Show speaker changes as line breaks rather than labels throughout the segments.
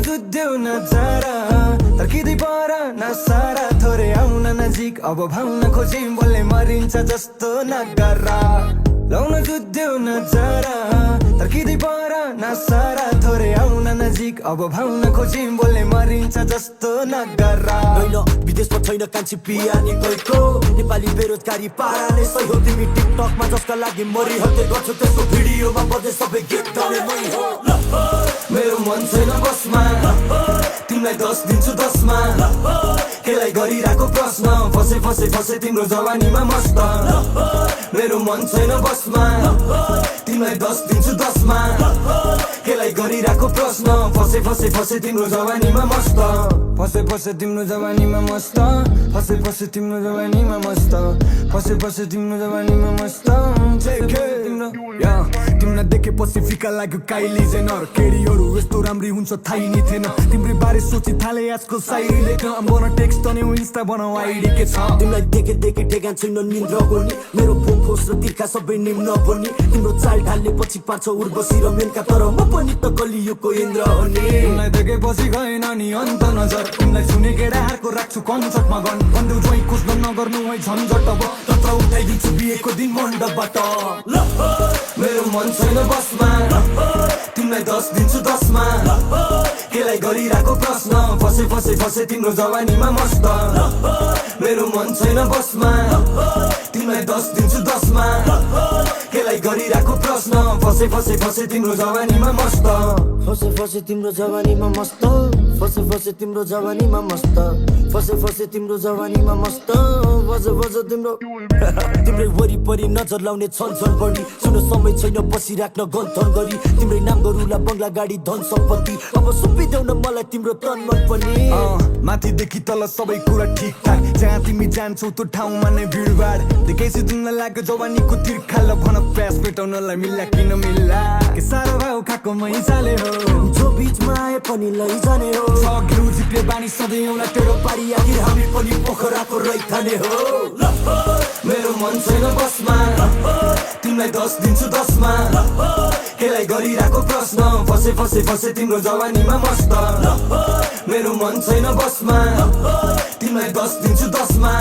जुद्ध्यौ नजारा तर्किँदै पर नसारा थोरै आउन नजिक अब भाउन खोजी बोल्ने मरिन्छ जस्तो नगरा लाउन जुद्ध्यौ नजारा तर्किँदै पर नसारा थोरै आउन नजिक अब भाउन खोजी बोल्ने मरिन्छ जस्तो नगरा
होइन विदेशमा छैन कान्छी पिया नि गएको नेपाली बेरोजगारी पारा नै सही हो तिमी टिकटकमा जसका लागि मरिहत्ते गर्छौ त्यसको भिडियोमा बजे सबै गीत गाउने मै हो
मेरो मन छैन बसमा तिमीलाई 10 दिन्छु 10 मा केलाई गरिरहेको प्रश्न फसे फसे फसे तिम्रो जवानीमा मस्त मेरो मन छैन बसमा तिमीलाई 10 दिन्छु 10 मा केलाई गरिरहेको प्रश्न फसे फसे फसे तिम्रो जवानीमा मस्त फसे फसे तिम्रो जवानीमा मस्त फसे फसे तिम्रो जवानीमा मस्त फसे फसे तिम्रो जवानीमा मस्त
तिमीलाई देखेपछि फिका लाग्यो काइली जेनर केडीहरू यस्तो राम्री हुन्छ थाहै नि थिएन तिम्रै बारे सोची थाले आजकल साइरी लेख्न अम्बन टेक्स्ट अनि इन्स्टा बनाऊ आइडी के छ
तिमीलाई देखे देखे टेगान छैन निन्द्र बोनी मेरो फोस र तिर्खा सबै निम्न बोनी तिम्रो चाल ढाल्ने पछि पार्छ उर्वशी र मेनका तर म पनि त कलियुगको इन्द्र हो नि
तिमीलाई देखेपछि गएन नि अन्त नजर तिमीलाई सुने केटाहरूको राख्छु कन्सर्टमा गन बन्धु जोइ खोज्न नगर्नु है झन्झट अब तत्र उठाइदिन्छु बिहेको दिन मण्डपबाट मेरो मन छैन बसमा तिमीलाई 10 दिन्छु 10 मा केलाई गरिरहेको प्रश्न फसे फसे फसे तिम्रो जवानीमा मस्त मेरो मन छैन बसमा तिमीलाई 10 दिन्छु 10 मा केलाई गरिरहेको प्रश्न फसे फसे फसे तिम्रो जवानीमा मस्त
फसे फसे तिम्रो जवानीमा मस्त फसे फसे तिम्रो जवानीमा मस्त फसे फसे तिम्रो जवानीमा मस्त बजे बजे तिम्रो तिम्रै वरिपरि नजर लाउने छन् छन् बढी सुन समय छैन बसिराख्न गन्थन गरी तिम्रै नाम गरुला बङ्गला गाडी धन सम्पत्ति अब सुम्पिदेऊ न मलाई तिम्रो तन मन पनि
माथिदेखि तल सबै कुरा ठिक ठाक जहाँ तिमी जान्छौ त्यो ठाउँमा नै भिडभाड देखेपछि तिमीलाई लाग्यो जवानीको तिर्खा ल भन प्यास मेटाउनलाई मिल्ला किन मिल्ला के साह्रो भाउ खाएको मै चाले हो
जो बिचमा आए पनि लैजाने हो
सक्यो जिप्ले बानी सधैँ एउटा टेढो पारी
आखिर हामी पनि पोखराको रैथाने हो
मेरो मन छैन बसमा तिमीलाई 10 दिन्छु 10 मा केलाई गरिरहेको प्रश्न फसे फसे फसे तिम्रो जवानीमा मस्त मेरो मन छैन बसमा तिमीलाई 10 दिन्छु 10 मा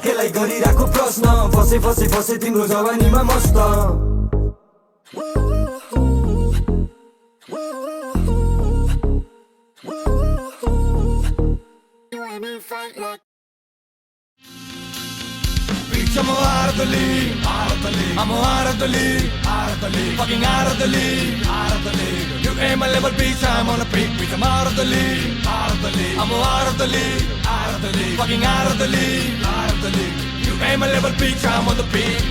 केलाई गरिरहेको प्रश्न फसे फसे फसे तिम्रो जवानीमा मस्त
I'm out of the league, I'm out of the league, fucking out of the league, You aim a level bitch, I'm on a peak, bitch, I'm out of the league, I'm out of the league, fucking out of the league, You aim a level bitch, I'm on the peak.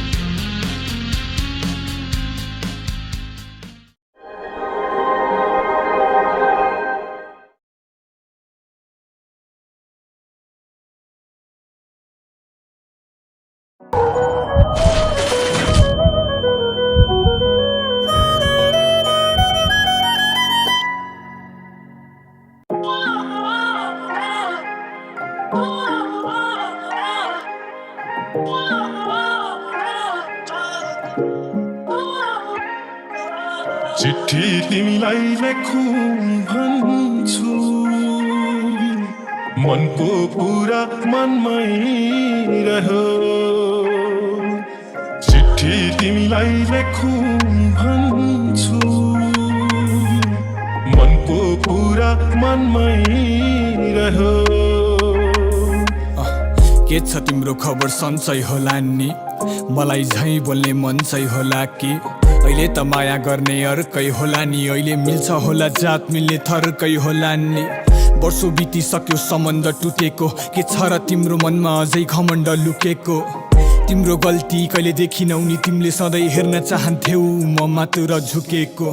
चिट्ठी तिमीलाई लेखौँ भन्छु मनको कुरा मनमै रह्यो चिट्ठी तिमीलाई लेखौँ भन्छु मनको कुरा मनमै रह्यो
के छ तिम्रो खबर सन्चै होला नि मलाई झै बोल्ने मन चाहिँ होला कि अहिले त माया गर्ने अर्कै होला नि अहिले मिल्छ होला जात मिल्ने थर्कै होला नि वर्षौं बितिसक्यो सम्बन्ध टुटेको के छ र तिम्रो मनमा अझै घमण्ड लुकेको तिम्रो गल्ती कहिले देखिनौ नि तिमीले सधैँ हेर्न चाहन्थ्यौ म मात्र झुकेको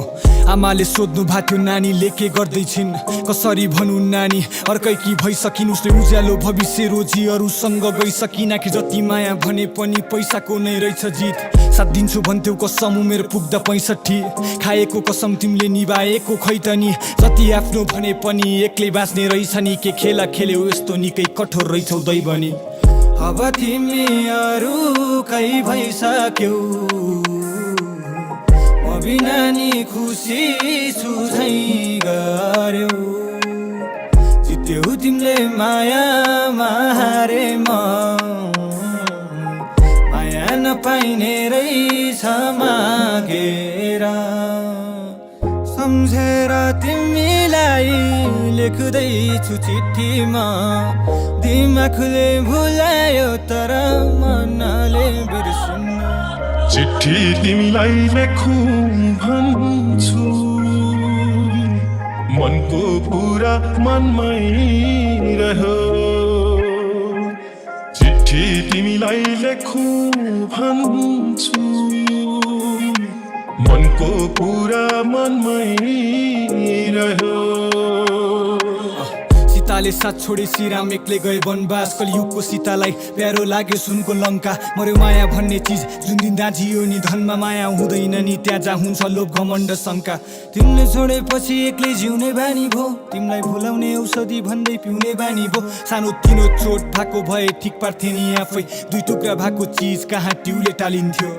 आमाले सोध्नु भएको नानीले के गर्दैछिन् कसरी भनु नानी अर्कै कि भइसकिन् उसले उज्यालो भविष्य रोजी अरूसँग गइसकिन कि जति माया भने पनि पैसाको नै रहेछ जित साथ दिन्छु भन्थ्यौ कसम उमेर पुग्दा 65 खाएको कसम तिमीले निभाएको खै त नि जति आफ्नो भने पनि एक्लै बाँच्ने रहेछ नि के खेला खेल्यौ यस्तो निकै कठोर रहेछौ दैवनी
अब तिमी अरू कै भइसक्यौ म
बिना नि खुसी छु झै गर्यौ जित्यौ तिमीले माया मारे म माया नपाइने रहेछ मागेर सम्झेर तिमीलाई लेख्दैछु चिठीमा दिमागले भुलायो तर मनले बिर्सिन्न
चिठी तिमीलाई लेखौँ भन्छु मनको कुरा मनमै रह्यो चिठी तिमीलाई लेखौँ भन्छु मनको कुरा मनमै रह्यो
सीताले साथ छोडे श्रीराम एक्लै गए वनवास कलियुगको सीतालाई प्यारो लाग्यो सुनको लङ्का मर्यो माया भन्ने चिज जुन दिन दाजियो नि धनमा माया हुँदैन नि त्यहाँ जहाँ हुन्छ लोभ घमण्ड शङ्का तिमीले छोडेपछि एक्लै जिउने बानी भो तिमीलाई भुलाउने औषधि भन्दै पिउने बानी भो सानो तिनो चोट भएको भए ठिक पार्थे नि आफै दुई टुक्रा भएको चिज कहाँ ट्युले टालिन्थ्यो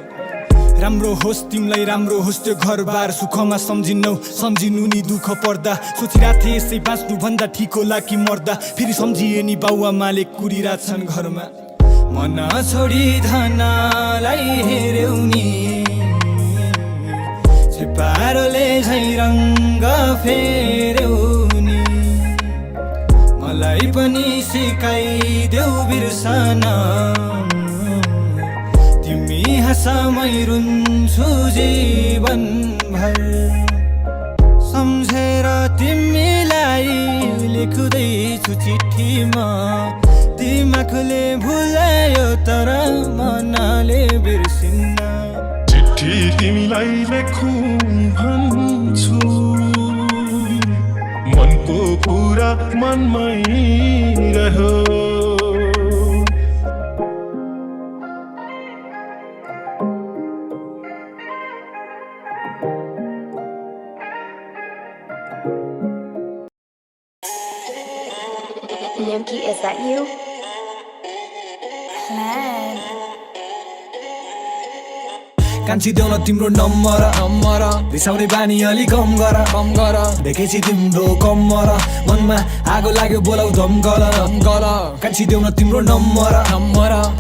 राम्रो होस् तिमीलाई राम्रो होस् त्यो घरबार सुखमा सम्झिन्नौ सम्झिनु नि दुःख पर्दा सोचिरहेको थिएँ यसै बाँच्नु भन्दा ठिक होला कि मर्दा फेरि सम्झिए नि बाउआमाले कुरिरहेछन् घरमा मन छोडी धनलाई हेर्यौ नि छेपारोले झै रङ्ग फेर्यौ नि मलाई पनि सिकाइदेऊ बिर्सन तिमी हाँसमै रुन्छु जीवनभर सम्झेर तिमीलाई लेख्दैछु चिठीमा दिमागले भुलायो तर मनले बिर्सिन्न
चिठी तिमीलाई लेखौँ भन्छु मनको कुरा मनमै रह्यो
Nimki, is that you? Man.
कान्छी देऊ न तिम्रो नम्बर रिसाउने बानी अलि कम गर देखेछि तिम्रो कम्मर मनमा आगो लाग्यो बोलाउ दम गर कान्छी देऊ न तिम्रो नम्बर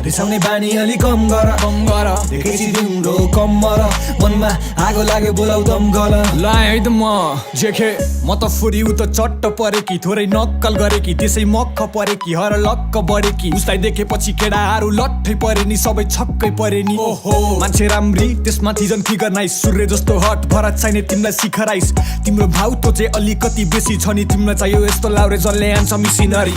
रिसाउने बानी अलि कम गर देखेछि तिम्रो कम्मर मनमा आगो लाग्यो बोलाउ दम गर लाए है त म जेखे म त फुरी उ त चट्ट परे कि थोरै नक्कल गरे कि त्यसै मक्ख परे कि हर लक्क बढे कि उसलाई देखेपछि केडाहरू लट्ठै परे नि सबै छक्कै परे नि ओहो मान्छे राम्री त्यसमाथि झन् फिगर नाइस सूर्य जस्तो हट भरत चाहिने तिमीलाई शिखराइस तिम्रो भाउ तो चाहिँ अलिकति बेसी छ नि तिमीलाई चाहियो यस्तो लाउरे जसले आन्छ मिसिनरी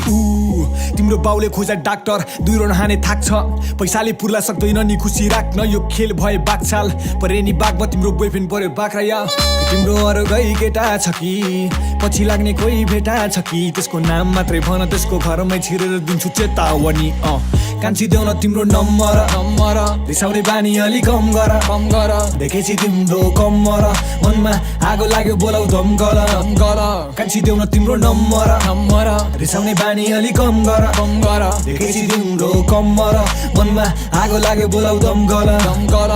तिम्रो बाउले खोजा डाक्टर दुई रोन हाने थाक्छ पैसाले पुर्ला सक्दैन नि खुसी राख्न यो खेल भए बाघछाल परे नि बाघमा तिम्रो बोयफ्रेन्ड पर्यो बाख्रा या तिम्रो अरू गई केटा छ कि पछि लाग्ने कोही भेटा छ कि त्यसको नाम मात्रै भन त्यसको घरमै छिरेर दिन्छु चेतावनी कान्छी देऊ न तिम्रो नम्बर रिसाउने बानी अलि कम गर देखेछि तिम्रो कम्मर मनमा आगो लाग्यो बोलाउ दम गर कान्छी देऊ न तिम्रो नम्बर रिसाउने बानी अलि कम गर देखेछि तिम्रो कम्मर मनमा आगो लाग्यो बोलाउ दम गर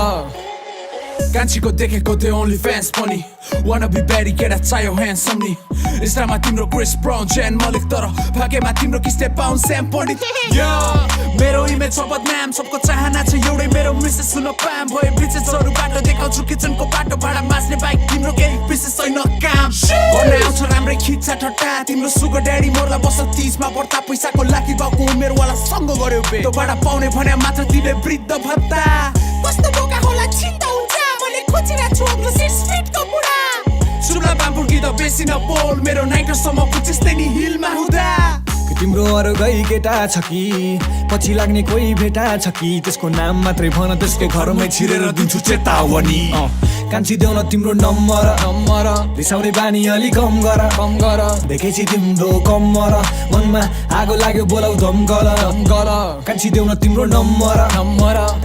कान्छीको देखेको त्यो ओन्ली फ्यान्स पनि wanna be better केटा चाहियो ह्यान्डसम नि इन्स्टामा तिम्रो क्रिस ब्राउन जेन मलिक तर भाग्यमा तिम्रो किस्ते पाउन स्याम पण्डित मेरो इमेज छ बदनाम सबको चाहना छ एउटै मेरो मिसेस सुन पाम भयो बिचेसहरू बाटो देखाउँछु किचनको बाटो भाडा मास्ने बाइक तिम्रो केही विशेष छैन काम गर्न आउँछ राम्रै खिच्चा ठट्टा तिम्रो सुगर ड्याडी मोरलाई बस 30 मा बढ्ता पैसाको लागी बाउको उमेरवाला सँग गर्यो बे त्यो भाडा पाउने भने मात्र तिमीले वृद्ध भत्ता कस्तो बोका होला चिन्ता हुन्छ मैले खोजिरहेको छु आफ्नो 6 फिटको बुढा सुला बाम्पुर्की त बेसी न बोल मेरो नाइटरसम्म पुचेस्तै नि हिलमा हुँदा
तिम्रो अरू गई केटा छ कि पछि लाग्ने कोही भेटा छ कि त्यसको नाम मात्रै भन त्यसको घरमै छिरेर दिन्छु चेतावनी कान्छी देऊ न तिम्रो नम्बर रिसाउने बानी अलि कम गर देखेछि तिम्रो कम्मर मनमा आगो लाग्यो बोलाउ दम गर कान्छी देऊ न तिम्रो नम्बर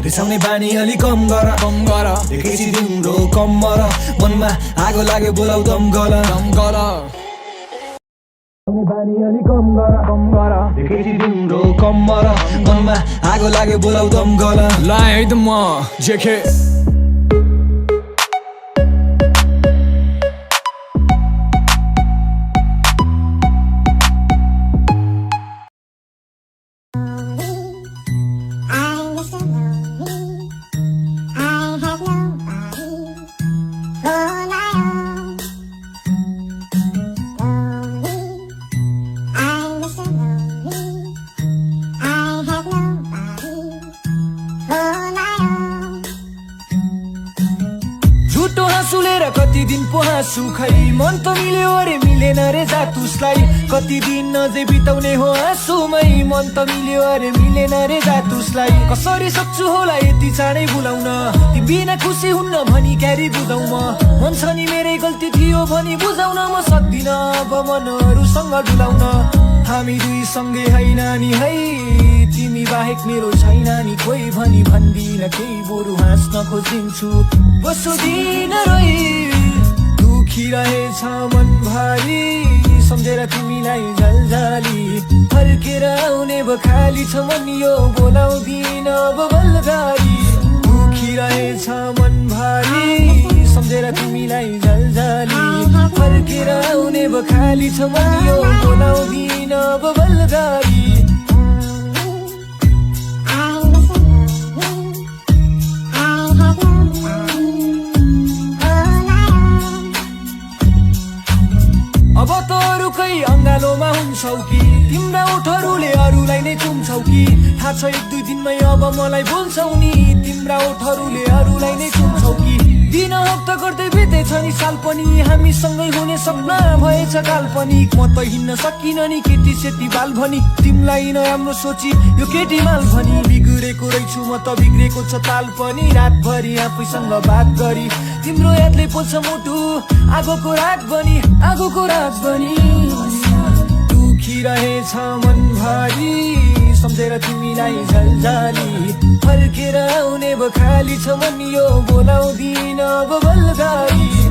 रिसाउने बानी अलि कम गर देखेछि तिम्रो कम्मर मनमा आगो लाग्यो बोलाउ दम गर बानी अलि कम गर देखेछि तिम्रो कम्मर मनमा आगो लाग्यो बोलाउ दम गर लाए है त म जेखे
कति दिन पो हाँसु खै मन त मिल्यो अरे मिलेन रे जात उसलाई कति दिन अझै बिताउने हो आँसुमै मन त मिल्यो अरे मिलेन रे जात उसलाई कसरी सक्छु होला यति चाँडै बुलाउन ती बिना खुसी हुन्न भनी क्यारी बुझाउ म मन छ नि मेरै गल्ती थियो भनी बुझाउन म सक्दिन अब मनहरूसँग डुलाउन हामी दुई सँगै है नानी है तिमी बाहेक मेरो छैन नि कोही भनी भन्दिन केही बरु हाँस्न खोजिन्छु बसुदिन रोइ दुखी रहेछ मन भारी सम्झेर तिमीलाई झलझली फर्केर आउने बखाली छ मन यो बोलाउँदिन अब बलगारी दुखी रहेछ मन भारी सम्झेर तिमीलाई झलझली फर्केर आउने बखाली छ मन यो बोलाउँदिन अब बलगारी अब त अरूकै अङ्गालोमा हुन्छौ कि तिम्रा ओठहरूले अरूलाई नै चुम्छौ कि थाहा छ एक दुई दिनमै अब मलाई बोल्छौ नि तिम्रा ओठहरूले अरूलाई नै चुम्छौ कि दिन हप्ता गर्दै बितेछ नि साल पनि हामी सँगै हुने सपना भएछ काल्पनिक म त हिँड्न सकिन नि केटी सेती बाल भनी तिमीलाई नराम्रो सोची यो केटी माल भनी बिग्रेको रहेछु म त बिग्रेको छ ताल पनि रातभरि आफैसँग बात गरी तिम्रो यादले पोल्छ मुटु आगोको रात बनी दुखी रहेछ मन भारी सम्झेर तिमीलाई झलझली फर्केर आउने बखाली छ मन यो बोलाउँदिन अब बलगारी